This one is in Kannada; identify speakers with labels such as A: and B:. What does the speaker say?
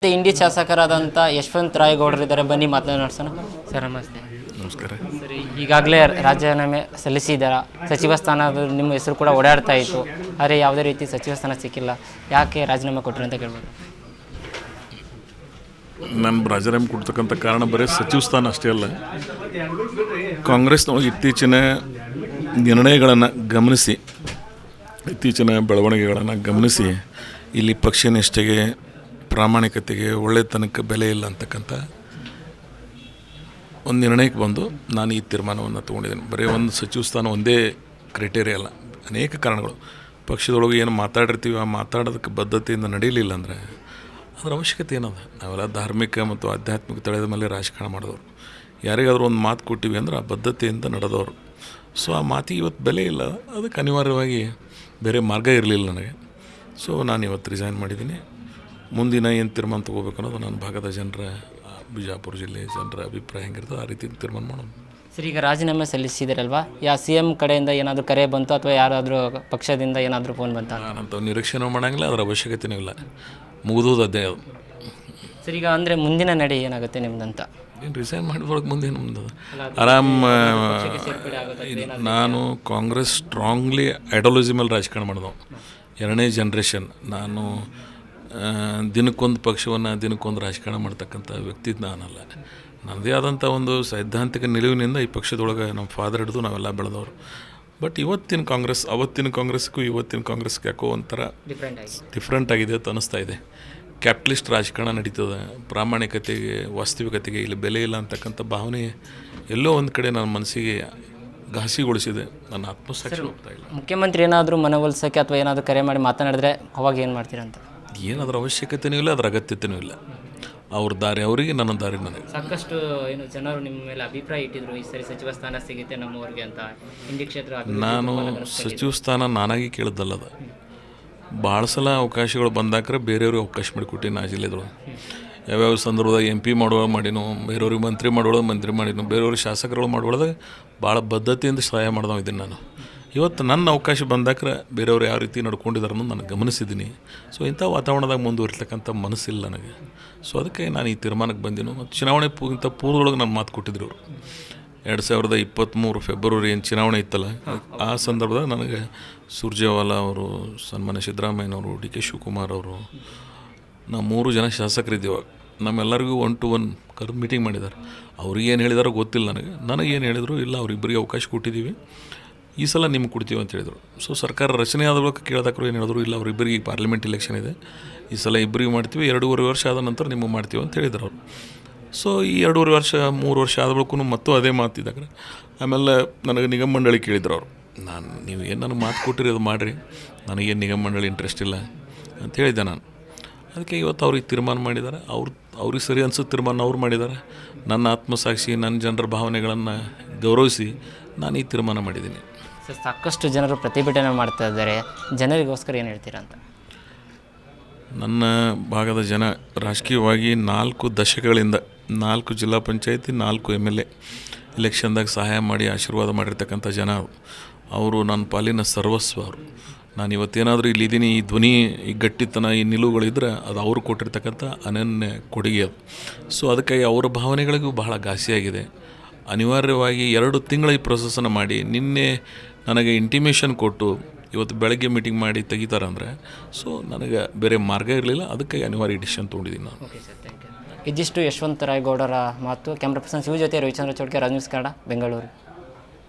A: ಇಂಡಿ ಶಾಸಕರಾದಂಥ ಯಶವಂತ ರಾಯಗೌಡರಿದ್ದಾರೆ, ಬನ್ನಿ ಮಾತನಾಡೋಣ. ಸರ್ ನಮಸ್ತೆ.
B: ನಮಸ್ಕಾರ.
A: ಸರಿ, ಈಗಾಗಲೇ ರಾಜೀನಾಮೆ ಸಲ್ಲಿಸಿದ್ದೀರಾ. ಸಚಿವ ಸ್ಥಾನದ ನಿಮ್ಮ ಹೆಸರು ಕೂಡ ಓಡಾಡ್ತಾ ಇತ್ತು, ಆದರೆ ಯಾವುದೇ ರೀತಿ ಸಚಿವ ಸ್ಥಾನ ಸಿಕ್ಕಿಲ್ಲ. ಯಾಕೆ ರಾಜೀನಾಮೆ ಕೊಟ್ಟರು ಅಂತ ಕೇಳ್ಬೋದು?
B: ನಾನು ರಾಜೀನಾಮೆ ಕೊಡ್ತಕ್ಕಂಥ ಕಾರಣ ಬರೀ ಸಚಿವ ಸ್ಥಾನ ಅಷ್ಟೇ ಅಲ್ಲ, ಕಾಂಗ್ರೆಸ್ನೊಳಗೆ ಇತ್ತೀಚಿನ ನಿರ್ಣಯಗಳನ್ನು ಗಮನಿಸಿ, ಇತ್ತೀಚಿನ ಬೆಳವಣಿಗೆಗಳನ್ನು ಗಮನಿಸಿ ಇಲ್ಲಿ ಪಕ್ಷ ನಿಷ್ಠೆಗೆ, ಪ್ರಾಮಾಣಿಕತೆಗೆ, ಒಳ್ಳೆತನಕ್ಕೆ ಬೆಲೆ ಇಲ್ಲ ಅಂತಕ್ಕಂಥ ಒಂದು ನಿರ್ಣಯಕ್ಕೆ ಬಂದು ನಾನು ಈ ತೀರ್ಮಾನವನ್ನು ತೊಗೊಂಡಿದ್ದೀನಿ. ಬರೀ ಒಂದು ಸಚಿವ ಸ್ಥಾನ ಒಂದೇ ಕ್ರೈಟೇರಿಯಾ ಅಲ್ಲ, ಅನೇಕ ಕಾರಣಗಳು. ಪಕ್ಷದೊಳಗೆ ಏನು ಮಾತಾಡಿರ್ತೀವಿ, ಆ ಮಾತಾಡೋದಕ್ಕೆ ಬದ್ಧತೆಯಿಂದ ನಡೀಲಿಲ್ಲ ಅಂದರೆ ಅದರ ಅವಶ್ಯಕತೆ ಏನದ? ನಾವೆಲ್ಲ ಧಾರ್ಮಿಕ ಮತ್ತು ಆಧ್ಯಾತ್ಮಿಕ ತಳೆದ ಮೇಲೆ ರಾಜಕಾರಣ ಮಾಡಿದವರು. ಯಾರಿಗಾದ್ರೂ ಒಂದು ಮಾತು ಕೊಟ್ಟಿವಿ ಅಂದ್ರೆ ಆ ಬದ್ಧತೆಯಿಂದ ನಡೆದವರು. ಸೊ ಆ ಮಾತಿಗೆ ಇವತ್ತು ಬೆಲೆ ಇಲ್ಲ, ಅದಕ್ಕೆ ಅನಿವಾರ್ಯವಾಗಿ ಬೇರೆ ಮಾರ್ಗ ಇರಲಿಲ್ಲ ನನಗೆ. ಸೊ ನಾನು ಇವತ್ತು ರಿಸೈನ್ ಮಾಡಿದ್ದೀನಿ. ಮುಂದಿನ ಏನು ತೀರ್ಮಾನ ತೊಗೋಬೇಕು ಅನ್ನೋದು ನನ್ನ ಭಾಗದ ಜನರ, ಬಿಜಾಪುರ ಜಿಲ್ಲೆ ಜನರ ಅಭಿಪ್ರಾಯ ಹೆಂಗಿರ್ತದೆ ಆ ರೀತಿ ತೀರ್ಮಾನ ಮಾಡೋಣ.
A: ಸರ್, ಈಗ ರಾಜೀನಾಮೆ ಸಲ್ಲಿಸಿದಿರಲ್ವಾ, ಸಿ ಎಮ್ ಕಡೆಯಿಂದ ಏನಾದರೂ ಕರೆ ಬಂತು ಅಥವಾ ಯಾರಾದರೂ ಪಕ್ಷದಿಂದ ಏನಾದರೂ ಫೋನ್ ಬಂತ?
B: ನಾನಂತ ನಿರೀಕ್ಷೆನೂ ಮಾಡೋಂಗಿಲ್ಲ, ಅದರ ಅವಶ್ಯಕತೆಯೂ ಇಲ್ಲ. ಮುಗಿದೋದು ಅದೇ ಅದು.
A: ಸರ್, ಈಗ ಅಂದರೆ ಮುಂದಿನ ನಡೆ ಏನಾಗುತ್ತೆ ನಿಮ್ದಂತ?
B: ಏನು ರಿಸೈನ್ ಮಾಡಿದೊಳಗೆ ಮುಂದೇನು ಮುಂದೆ ಆರಾಮ್. ನಾನು ಕಾಂಗ್ರೆಸ್ ಸ್ಟ್ರಾಂಗ್ಲಿ ಐಡಿಯಾಲಜಿ ಮೇಲೆ ರಾಜಕಾರಣ ಮಾಡಿದವು. ಎರಡನೇ ಜನ್ರೇಷನ್. ನಾನು ದಿನಕ್ಕೊಂದು ಪಕ್ಷವನ್ನು, ದಿನಕ್ಕೊಂದು ರಾಜಕಾರಣ ಮಾಡ್ತಕ್ಕಂಥ ವ್ಯಕ್ತಿ ನಾನಲ್ಲ. ನನ್ನದೇ ಆದಂಥ ಒಂದು ಸೈದ್ಧಾಂತಿಕ ನಿಲುವಿನಿಂದ ಈ ಪಕ್ಷದೊಳಗೆ ನಮ್ಮ ಫಾದರ್ ಹಿಡಿದು ನಾವೆಲ್ಲ ಬೆಳೆದವರು. ಬಟ್ ಇವತ್ತಿನ ಕಾಂಗ್ರೆಸ್, ಅವತ್ತಿನ ಕಾಂಗ್ರೆಸ್ಗೂ ಇವತ್ತಿನ ಕಾಂಗ್ರೆಸ್ಗೆ ಯಾಕೋ ಒಂಥರ ಡಿಫ್ರೆಂಟ್ ಆಗಿದೆ ಅಂತ ಅನ್ನಿಸ್ತಾ ಇದೆ. ಕ್ಯಾಪಿಟಲಿಸ್ಟ್ ರಾಜಕಾರಣ ನಡೀತದೆ, ಪ್ರಾಮಾಣಿಕತೆಗೆ, ವಾಸ್ತವಿಕತೆಗೆ ಇಲ್ಲಿ ಬೆಲೆ ಇಲ್ಲ ಅಂತಕ್ಕಂಥ ಭಾವನೆ ಎಲ್ಲೋ ಒಂದು ಕಡೆ ನನ್ನ ಮನಸ್ಸಿಗೆ ಘಾಸಿಗೊಳಿಸಿದೆ. ನನ್ನ ಆತ್ಮಸಾಕ್ಷಿ ಹೋಗ್ತಾ ಇಲ್ಲ.
A: ಮುಖ್ಯಮಂತ್ರಿ ಏನಾದರೂ ಮನವೊಲಿಸೋಕ್ಕೆ ಅಥವಾ ಏನಾದರೂ ಕರೆ ಮಾಡಿ ಮಾತನಾಡಿದ್ರೆ ಅವಾಗ ಏನು ಮಾಡ್ತೀರಂತ?
B: ಏನು ಅದರ ಅವಶ್ಯಕತೆಯೂ ಇಲ್ಲ, ಅದರ ಅಗತ್ಯತೆಯೂ ಇಲ್ಲ. ಅವ್ರ ದಾರಿ ಅವರಿಗೆ, ನನ್ನ ದಾರಿ ನನಗೆ.
A: ಸಾಕಷ್ಟು ಏನು ಜನರು ನಿಮ್ಮ ಮೇಲೆ ಅಭಿಪ್ರಾಯ ಇಟ್ಟಿದ್ರು, ಈ ಸರಿ ಸಚಿವ ಸ್ಥಾನ ಸಿಗುತ್ತೆ ನಮ್ಮವ್ರಿಗೆ ಅಂತ. ಇಂಡಿ ಕ್ಷೇತ್ರ
B: ನಾನು ಸಚಿವ ಸ್ಥಾನ ನಾನಾಗಿ ಕೇಳಿದ್ದಲ್ಲದ. ಭಾಳ ಸಲ ಅವಕಾಶಗಳು ಬಂದಾಕ್ರೆ ಬೇರೆಯವ್ರಿಗೆ ಅವಕಾಶ ಮಾಡಿಕೊಟ್ಟಿನಿ. ಆ ಜಿಲ್ಲೆದೊಳಗೆ ಯಾವ್ಯಾವ ಸಂದರ್ಭದಾಗ MP ಮಾಡಿನೋ, ಬೇರೆಯವ್ರಿಗೆ ಮಂತ್ರಿ ಮಂತ್ರಿ ಮಾಡಿನೋ, ಬೇರೆಯವ್ರಿಗೆ ಶಾಸಕರುಗಳು ಮಾಡೋದಾಗ ಭಾಳ ಬದ್ಧತೆಯಿಂದ ಸಹಾಯ ಮಾಡ್ದವ ಇದ್ದೀನಿ ನಾನು. ಇವತ್ತು ನನ್ನ ಅವಕಾಶ ಬಂದಾಕ್ರೆ ಬೇರೆಯವ್ರು ಯಾವ ರೀತಿ ನಡ್ಕೊಂಡಿದ್ದಾರೆ ಅನ್ನೋದು ನಾನು ಗಮನಿಸಿದ್ದೀನಿ. ಸೊ ಇಂಥ ವಾತಾವರಣದಾಗ ಮುಂದುವರಿತಕ್ಕಂಥ ಮನಸ್ಸಿಲ್ಲ ನನಗೆ. ಸೊ ಅದಕ್ಕೆ ನಾನು ಈ ತೀರ್ಮಾನಕ್ಕೆ ಬಂದಿನು. ಮತ್ತು ಚುನಾವಣೆ ಇಂಥ ಪೂರ್ವದೊಳಗೆ ನಾನು ಮಾತು ಕೊಟ್ಟಿದ್ರು ಅವರು. 2023 ಫೆಬ್ರವರಿ ಏನು ಚುನಾವಣೆ ಇತ್ತಲ್ಲ, ಆ ಸಂದರ್ಭದಾಗ ನನಗೆ ಸುರ್ಜೇವಾಲಾ ಅವರು, ಸನ್ಮಾನ್ಯ ಸಿದ್ದರಾಮಯ್ಯನವರು, DK ಶಿವಕುಮಾರ್ ಅವರು, ನಾವು 3 ಜನ ಶಾಸಕರಿದ್ದೀವಿ. ನಮ್ಮೆಲ್ಲರಿಗೂ 1 to 1 ಕರೆದು ಮೀಟಿಂಗ್ ಮಾಡಿದ್ದಾರೆ. ಅವ್ರಿಗೆ ಏನು ಹೇಳಿದಾರೋ ಗೊತ್ತಿಲ್ಲ ನನಗೇನು ಹೇಳಿದರು, ಇಲ್ಲ ಅವರಿಬ್ಬರಿಗೆ ಅವಕಾಶ ಕೊಟ್ಟಿದ್ದೀವಿ, ಈ ಸಲ ನಿಮ್ಗೆ ಕೊಡ್ತೀವಿ ಅಂತ ಹೇಳಿದರು. ಸೊ ಸರ್ಕಾರ ರಚನೆ ಆದ ಬಳಿಕ ಕೇಳಿದಾಕರು ಏನು ಹೇಳಿದ್ರು, ಇಲ್ಲ ಅವರಿಬ್ಬರಿಗೆ ಪಾರ್ಲಿಮೆಂಟ್ ಇಲೆಕ್ಷನ್ ಇದೆ, ಈ ಸಲ ಇಬ್ಬರಿಗೆ ಮಾಡ್ತೀವಿ, 2.5 ವರ್ಷ ಆದ ನಂತರ ನಿಮಗೆ ಮಾಡ್ತೀವಿ ಅಂತ ಹೇಳಿದ್ರು ಅವರು. ಸೊ ಈ 2.5 ವರ್ಷ 3 ವರ್ಷ ಆದ ಬಳಿಕ ಮತ್ತೂ ಅದೇ ಮಾತಿದ್ದಾಗ ಆಮೇಲೆ ನನಗೆ ನಿಗಮ ಮಂಡಳಿ ಕೇಳಿದ್ರು ಅವರು. ನೀವು ಏನು ನನಗೆ ಮಾತು ಕೊಟ್ಟಿರಿ ಅದು ಮಾಡಿರಿ, ನನಗೇನು ನಿಗಮ ಮಂಡಳಿ ಇಂಟ್ರೆಸ್ಟ್ ಇಲ್ಲ ಅಂತ ಹೇಳಿದ್ದೆ ನಾನು. ಅದಕ್ಕೆ ಇವತ್ತು ಅವ್ರಿಗೆ ತೀರ್ಮಾನ ಮಾಡಿದ್ದಾರೆ. ಅವ್ರಿಗೆ ಸರಿ ಅನ್ಸೋ ತೀರ್ಮಾನ ಅವ್ರು ಮಾಡಿದ್ದಾರೆ. ನನ್ನ ಆತ್ಮಸಾಕ್ಷಿ, ನನ್ನ ಜನರ ಭಾವನೆಗಳನ್ನು ಗೌರವಿಸಿ ನಾನು ಈ ತೀರ್ಮಾನ ಮಾಡಿದ್ದೀನಿ.
A: ಸರ್, ಸಾಕಷ್ಟು ಜನರು ಪ್ರತಿಭಟನೆ ಮಾಡ್ತಾ ಇದ್ದಾರೆ, ಜನರಿಗೋಸ್ಕರ ಏನು ಹೇಳ್ತೀರಾ ಅಂತ?
B: ನನ್ನ ಭಾಗದ ಜನ ರಾಜಕೀಯವಾಗಿ 4 ದಶಕಗಳಿಂದ 4 ಜಿಲ್ಲಾ ಪಂಚಾಯತಿ, 4 MLA ಇಲೆಕ್ಷನ್ದಾಗ ಸಹಾಯ ಮಾಡಿ ಆಶೀರ್ವಾದ ಮಾಡಿರ್ತಕ್ಕಂಥ ಜನ ಅವರು ನನ್ನ ಪಾಲಿನ ಸರ್ವಸ್ವ. ಅವರು ನಾನು ಇವತ್ತೇನಾದರೂ ಇಲ್ಲಿದ್ದೀನಿ, ಈ ಧ್ವನಿ, ಈ ಗಟ್ಟಿತನ, ಈ ನಿಲುವುಗಳಿದ್ರೆ ಅದು ಅವರು ಕೊಟ್ಟಿರ್ತಕ್ಕಂಥ ಅನನ್ಯ ಕೊಡುಗೆ ಅದು. ಸೊ ಅದಕ್ಕಾಗಿ ಅವರ ಭಾವನೆಗಳಿಗೂ ಬಹಳ ಘಾಸಿಯಾಗಿದೆ. ಅನಿವಾರ್ಯವಾಗಿ 2 ತಿಂಗಳ ಈ ಪ್ರೊಸೆಸನ್ನು ಮಾಡಿ ನಿನ್ನೆ ನನಗೆ ಇಂಟಿಮೇಷನ್ ಕೊಟ್ಟು ಇವತ್ತು ಬೆಳಗ್ಗೆ ಮೀಟಿಂಗ್ ಮಾಡಿ ತೆಗಿತಾರೆ ಅಂದರೆ, ಸೊ ನನಗೆ ಬೇರೆ ಮಾರ್ಗ ಇರಲಿಲ್ಲ. ಅದಕ್ಕೆ ಅನಿವಾರ್ಯ ಡಿಸಿಷನ್ ತೊಗೊಂಡಿದ್ದೀನಿ ನಾನು.
A: Okay sir, thank you. ಇದಿಷ್ಟು ಯಶವಂತ ರಾಯಗೌಡರ ಮಾತು. ಕ್ಯಾಮ್ರಾ ಪರ್ಸನ್ ಶಿವ ಜೊತೆ ರವಿಚಂದ್ರ ಚೌಡ್ಕೆ, ರಾಜ್ ನ್ಯೂಸ್ ಕನ್ನಡ, ಬೆಂಗಳೂರು.